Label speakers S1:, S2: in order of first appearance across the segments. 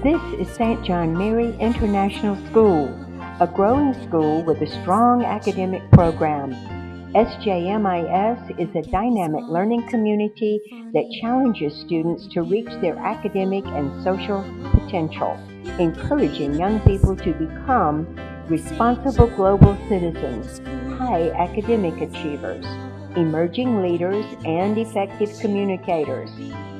S1: This is St. John Mary International School, a growing school with a strong academic program. SJMIS is a dynamic learning community that challenges students to reach their academic and social potential, encouraging young people to become responsible global citizens, high academic achievers, emerging leaders, and effective communicators.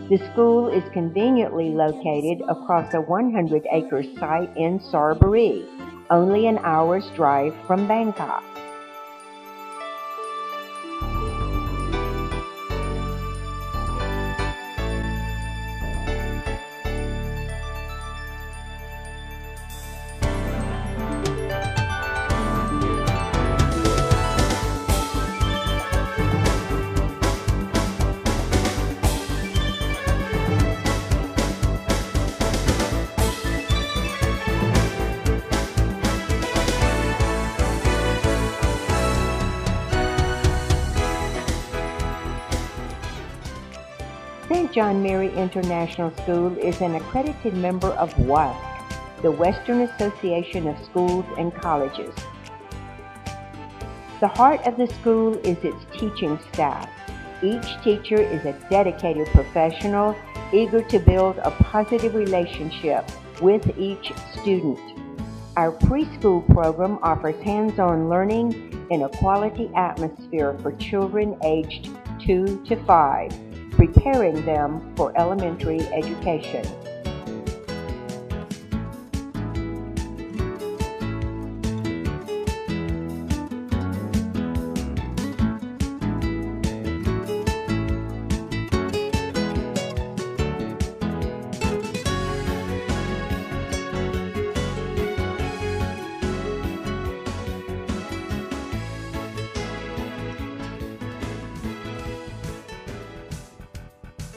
S1: The school is conveniently located across a 100-acre site in Sarburi, only an hour's drive from Bangkok. St. John Mary International School is an accredited member of WASC, the Western Association of Schools and Colleges. The heart of the school is its teaching staff. Each teacher is a dedicated professional, eager to build a positive relationship with each student. Our preschool program offers hands-on learning in a quality atmosphere for children aged 2 to 5. Preparing them for elementary education.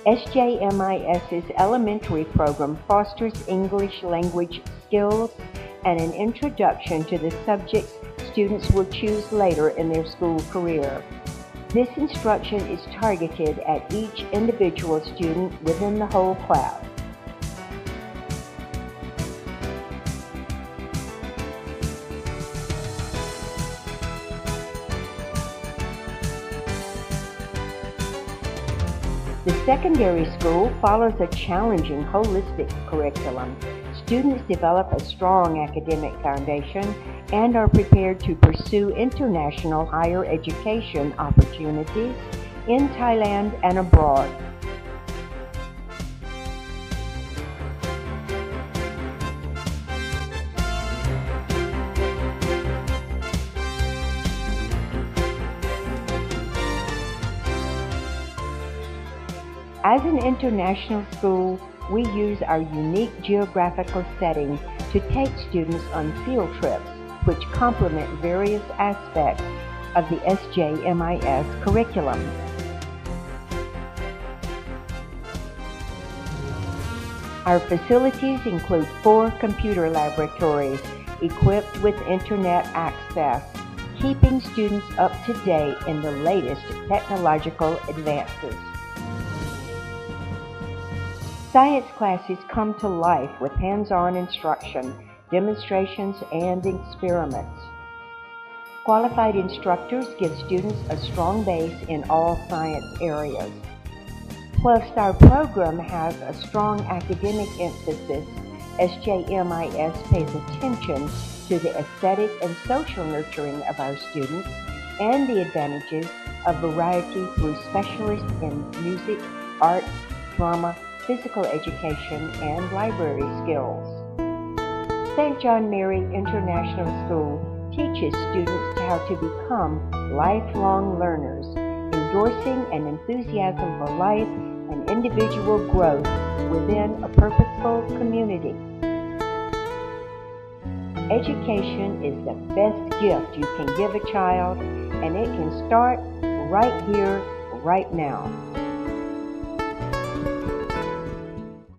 S1: SJMIS's elementary program fosters English language skills and an introduction to the subjects students will choose later in their school career. This instruction is targeted at each individual student within the whole class. The secondary school follows a challenging, holistic curriculum. Students develop a strong academic foundation and are prepared to pursue international higher education opportunities in Thailand and abroad. As an international school, we use our unique geographical setting to take students on field trips, which complement various aspects of the SJMIS curriculum. Our facilities include 4 computer laboratories equipped with internet access, keeping students up to date in the latest technological advances. Science classes come to life with hands-on instruction, demonstrations, and experiments. Qualified instructors give students a strong base in all science areas. Whilst our program has a strong academic emphasis, SJMIS pays attention to the aesthetic and social nurturing of our students and the advantages of variety through specialists in music, art, drama, physical education, and library skills. St. John Mary International School teaches students how to become lifelong learners, endorsing an enthusiasm for life and individual growth within a purposeful community. Education is the best gift you can give a child, and it can start right here, right now.